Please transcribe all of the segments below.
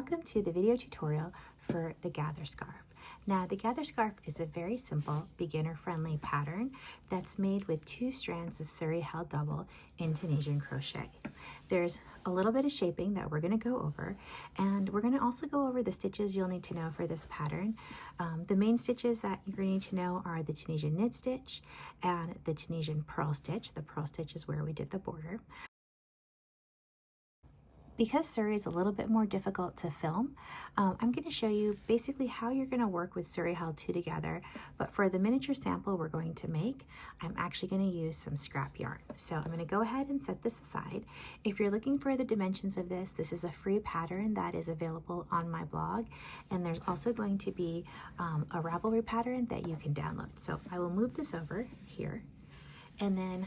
welcome to the video tutorial for the gather scarf. Now the gather scarf is a very simple beginner-friendly pattern that's made with 2 strands of Suri held double in Tunisian crochet. There's a little bit of shaping that we're going to go over, and we're going to also go over the stitches you'll need to know for this pattern. The main stitches that you're going to need to know are the Tunisian knit stitch and the Tunisian purl stitch. The purl stitch is where we did the border. Because Suri is a little bit more difficult to film, I'm going to show you basically how you're going to work with Suri held 2 together, but for the miniature sample we're going to make, I'm actually going to use some scrap yarn. So I'm going to go ahead and set this aside. If you're looking for the dimensions of this, this is a free pattern that is available on my blog, and there's also going to be a Ravelry pattern that you can download. So I will move this over here, and then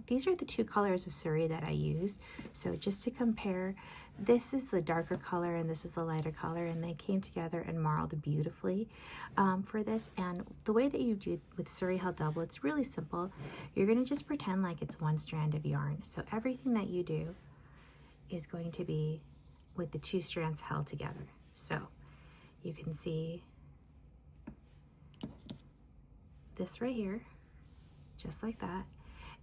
these are the 2 colors of Suri that I use. So just to compare, this is the darker color and this is the lighter color, and they came together and marled beautifully for this. And the way that you do with Suri held double, it's really simple. You're going to just pretend like it's 1 strand of yarn. So everything that you do is going to be with the 2 strands held together. So you can see this right here, just like that.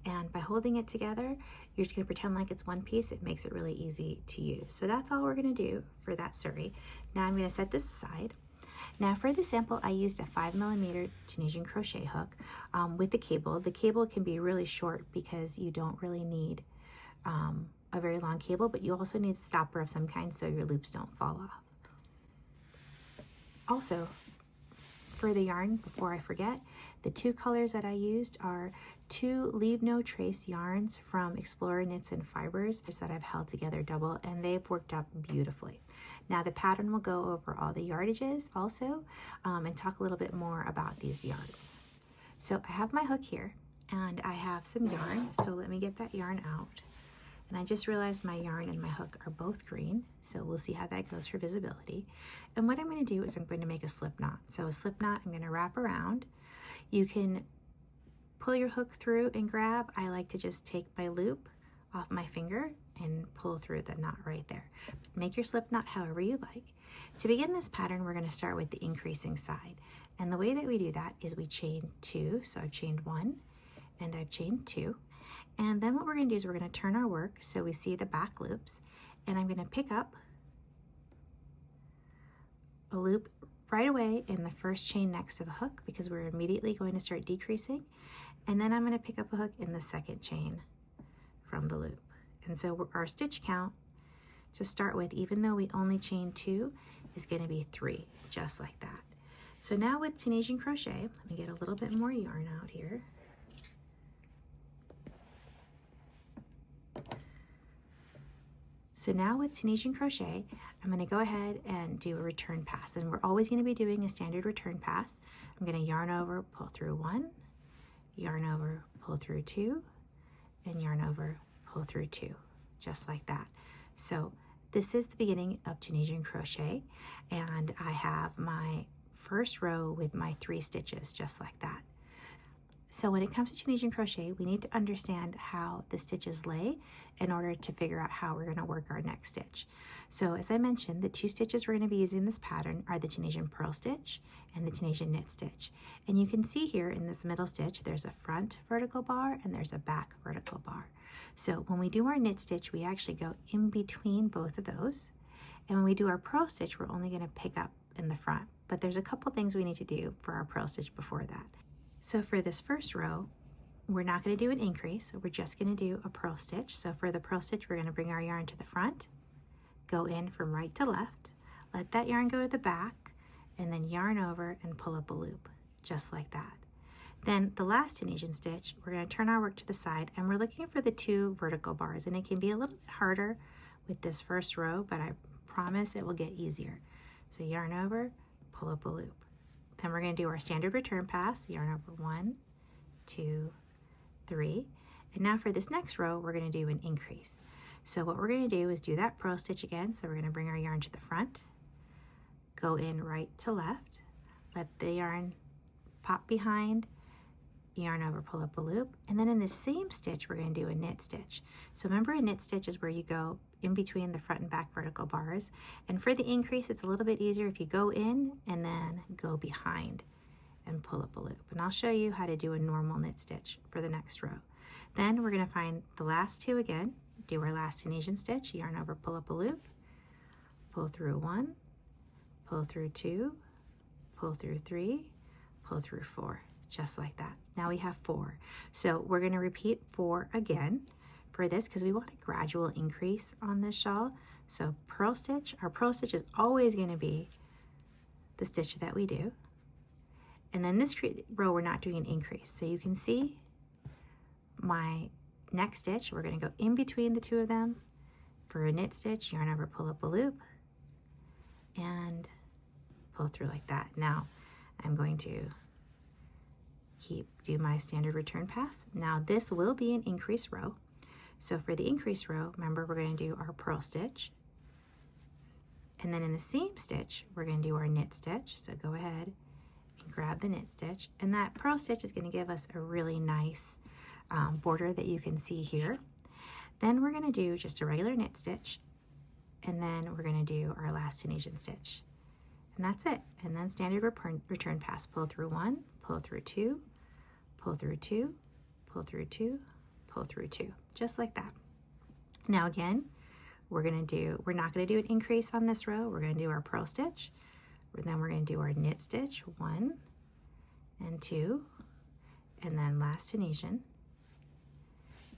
And by holding it together, you're just gonna pretend like it's 1 piece. It makes it really easy to use. So that's all we're gonna do for that Suri. Now I'm gonna set this aside. Now for the sample, I used a 5mm Tunisian crochet hook with the cable. The cable can be really short because you don't really need a very long cable, but you also need a stopper of some kind so your loops don't fall off. Also, for the yarn, before I forget, the 2 colors that I used are 2 Leave No Trace yarns from Explorer Knits and Fibers that I've held together double, and they've worked out beautifully. Now the pattern will go over all the yardages also and talk a little bit more about these yarns. So I have my hook here and I have some yarn, so let me get that yarn out. And I just realized my yarn and my hook are both green, so we'll see how that goes for visibility. And what I'm going to do is I'm going to make a slip knot. So a slip knot I'm going to wrap around. You can pull your hook through and grab. I like to just take my loop off my finger and pull through the knot right there. Make your slip knot however you like. To begin this pattern, we're going to start with the increasing side. And the way that we do that is we chain 2. So I've chained 1 and I've chained 2. And then what we're going to do is we're going to turn our work so we see the back loops, and I'm going to pick up a loop right away in the first chain next to the hook because we're immediately going to start decreasing, and then I'm going to pick up a hook in the second chain from the loop. And so our stitch count to start with, even though we only chain 2, is going to be 3, just like that. So now with Tunisian crochet, let me get a little bit more yarn out here. So now with Tunisian crochet, I'm going to go ahead and do a return pass, and we're always going to be doing a standard return pass. I'm going to yarn over, pull through 1, yarn over, pull through 2, and yarn over, pull through 2, just like that. So this is the beginning of Tunisian crochet, and I have my first row with my 3 stitches, just like that. So when it comes to Tunisian crochet, we need to understand how the stitches lay in order to figure out how we're going to work our next stitch. So as I mentioned, the 2 stitches we're going to be using in this pattern are the Tunisian purl stitch and the Tunisian knit stitch. And you can see here in this middle stitch, there's a front vertical bar and there's a back vertical bar. So when we do our knit stitch, we actually go in between both of those. And when we do our purl stitch, we're only going to pick up in the front. But there's a couple things we need to do for our purl stitch before that. So for this first row, we're not going to do an increase, we're just going to do a purl stitch. So for the purl stitch, we're going to bring our yarn to the front, go in from right to left, let that yarn go to the back, and then yarn over and pull up a loop, just like that. Then the last Tunisian stitch, we're going to turn our work to the side, and we're looking for the 2 vertical bars, and it can be a little bit harder with this first row, but I promise it will get easier. So yarn over, pull up a loop. Then we're going to do our standard return pass, yarn over 1, 2, 3. And now for this next row, we're going to do an increase. So what we're going to do is do that purl stitch again. So we're going to bring our yarn to the front, go in right to left, let the yarn pop behind, yarn over, pull up a loop, and then in the same stitch we're going to do a knit stitch. So remember, a knit stitch is where you go in between the front and back vertical bars, and for the increase it's a little bit easier if you go in and then go behind and pull up a loop. And I'll show you how to do a normal knit stitch for the next row. Then we're going to find the last two again, do our last Tunisian stitch, yarn over, pull up a loop, pull through 1, pull through 2, pull through 3, pull through 4, just like that. Now we have 4. So we're going to repeat 4 again for this because we want a gradual increase on this shawl. So purl stitch, our purl stitch is always going to be the stitch that we do. And then this row we're not doing an increase. So you can see my next stitch, we're going to go in between the two of them for a knit stitch, yarn over, pull up a loop, and pull through like that. Now I'm going to do my standard return pass. Now this will be an increase row. So for the increase row, remember, we're going to do our purl stitch, and then in the same stitch we're going to do our knit stitch. So go ahead and grab the knit stitch, and that purl stitch is going to give us a really nice border that you can see here. Then we're going to do just a regular knit stitch, and then we're going to do our last Tunisian stitch, and that's it. And then standard return pass, pull through 1, pull through 2, pull through 2, pull through 2, pull through 2, just like that. Now again, we're not going to do an increase on this row. We're going to do our purl stitch, then we're going to do our knit stitch, 1 and 2, and then last Tunisian.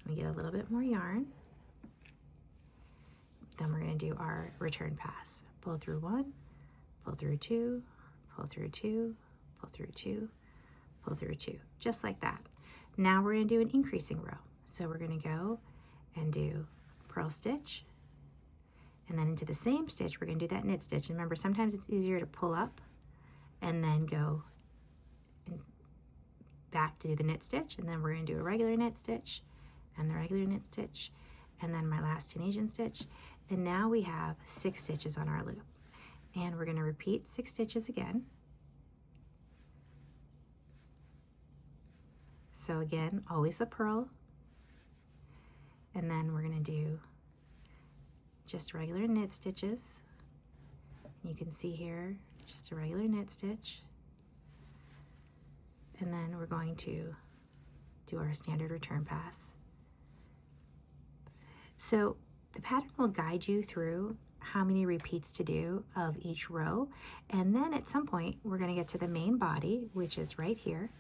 We get a little bit more yarn. Then we're going to do our return pass, pull through 1, pull through 2, pull through 2, pull through 2, pull through 2, just like that. Now we're going to do an increasing row. So we're going to go and do purl stitch, and then into the same stitch we're going to do that knit stitch. And remember, sometimes it's easier to pull up and then go back to do the knit stitch, and then we're going to do a regular knit stitch and the regular knit stitch, and then my last Tunisian stitch. And now we have 6 stitches on our loop, and we're going to repeat 6 stitches again. So again, always the purl, and then we're going to do just regular knit stitches. You can see here just a regular knit stitch, and then we're going to do our standard return pass. So the pattern will guide you through how many repeats to do of each row, and then at some point we're going to get to the main body, which is right here.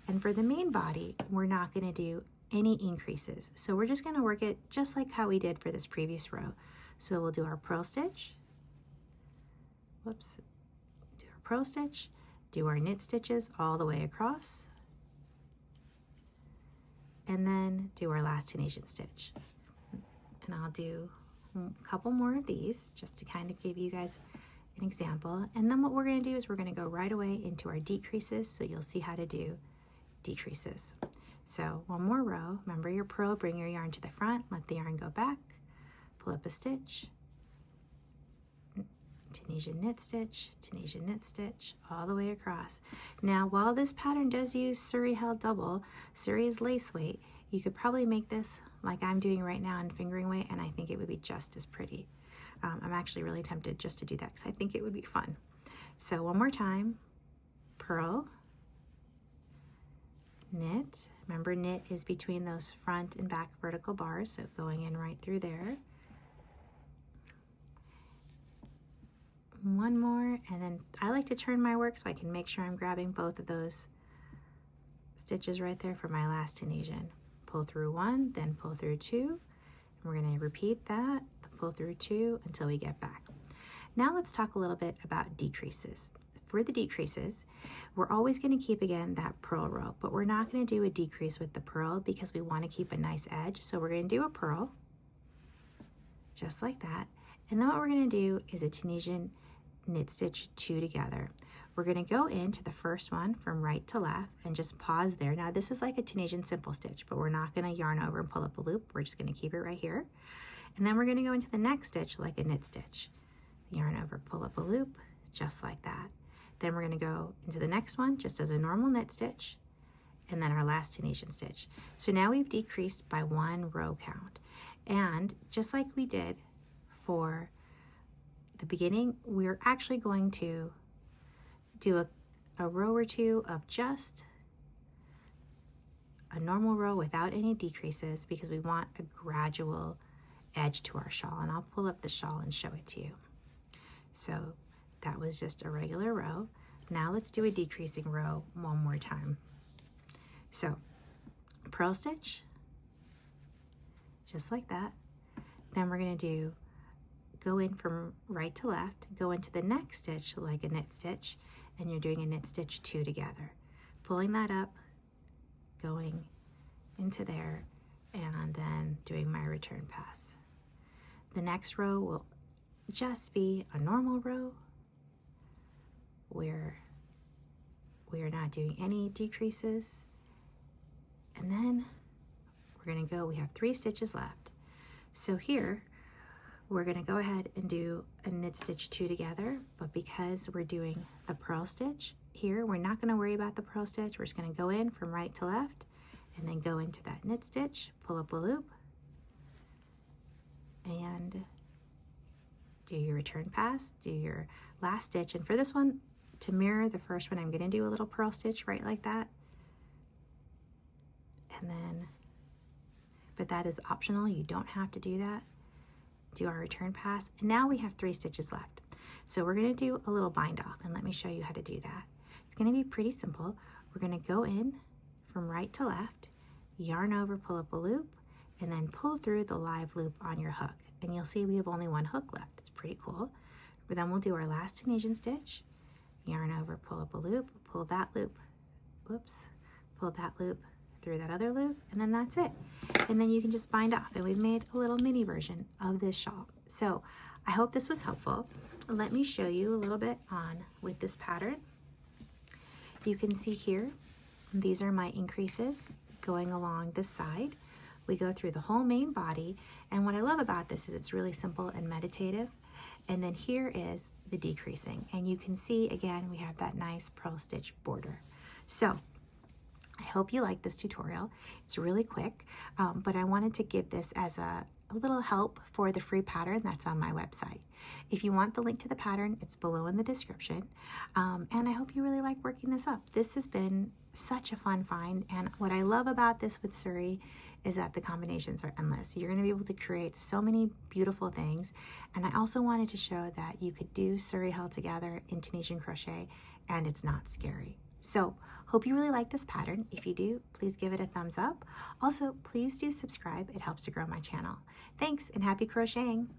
And for the main body, we're not going to do any increases. So we're just going to work it just like how we did for this previous row. So we'll do our purl stitch, do our purl stitch, do our knit stitches all the way across, and then do our last Tunisian stitch. And I'll do a couple more of these just to kind of give you guys an example. And then what we're going to do is we're going to go right away into our decreases, so you'll see how to do decreases. So one more row. Remember your purl, bring your yarn to the front, let the yarn go back, pull up a stitch, Tunisian knit stitch, all the way across. Now, while this pattern does use Suri held double, Suri is lace weight, you could probably make this like I'm doing right now in fingering weight, and I think it would be just as pretty. I'm actually really tempted just to do that because I think it would be fun. So one more time, purl, knit. Remember, knit is between those front and back vertical bars, so going in right through there. One more, and then I like to turn my work so I can make sure I'm grabbing both of those stitches right there for my last Tunisian. Pull through 1, then pull through 2, and we're going to repeat that, pull through 2 until we get back. Now let's talk a little bit about decreases. For the decreases, we're always going to keep again that purl row, but we're not going to do a decrease with the purl because we want to keep a nice edge. So we're going to do a purl just like that, and then what we're going to do is a Tunisian knit stitch 2 together. We're going to go into the first one from right to left and just pause there. Now this is like a Tunisian simple stitch, but we're not going to yarn over and pull up a loop. We're just going to keep it right here, and then we're going to go into the next stitch like a knit stitch, yarn over, pull up a loop, just like that. Then we're going to go into the next one just as a normal knit stitch, and then our last Tunisian stitch. So now we've decreased by 1 row count. And just like we did for the beginning, we're actually going to do a row or two of just a normal row without any decreases, because we want a gradual edge to our shawl. And I'll pull up the shawl and show it to you. So that was just a regular row. Now let's do a decreasing row one more time. So purl stitch, just like that. Then we're going to go in from right to left, go into the next stitch like a knit stitch, and you're doing a knit stitch 2 together. Pulling that up, going into there, and then doing my return pass. The next row will just be a normal row where we are not doing any decreases. And then we're going to go, we have 3 stitches left. So here we're going to go ahead and do a knit stitch 2 together, but because we're doing the purl stitch here, we're not going to worry about the purl stitch. We're just going to go in from right to left and then go into that knit stitch, pull up a loop, and do your return pass, do your last stitch. And for this one, to mirror the first one, I'm going to do a little purl stitch right like that. And then, but that is optional. You don't have to do that. Do our return pass. And now we have 3 stitches left. So we're going to do a little bind off, and let me show you how to do that. It's going to be pretty simple. We're going to go in from right to left, yarn over, pull up a loop, and then pull through the live loop on your hook. And you'll see we have only 1 hook left. It's pretty cool. But then we'll do our last Tunisian stitch, yarn over, pull up a loop, pull that loop, whoops, pull that loop through that other loop, and then that's it. And then you can just bind off, and we've made a little mini version of this shawl. So I hope this was helpful. Let me show you a little bit on with this pattern. You can see here, these are my increases going along this side. We go through the whole main body, and what I love about this is it's really simple and meditative. And then here is the decreasing, and you can see again we have that nice purl stitch border. So I hope you like this tutorial. It's really quick, but I wanted to give this as a little help for the free pattern that's on my website. If you want the link to the pattern, it's below in the description. And I hope you really like working this up. This has been such a fun find, and what I love about this with Suri is that the combinations are endless. You're going to be able to create so many beautiful things. And I also wanted to show that you could do Suri held together in Tunisian crochet, and it's not scary. So hope you really like this pattern. If you do, please give it a thumbs up. Also, please do subscribe. It helps to grow my channel. Thanks, and happy crocheting.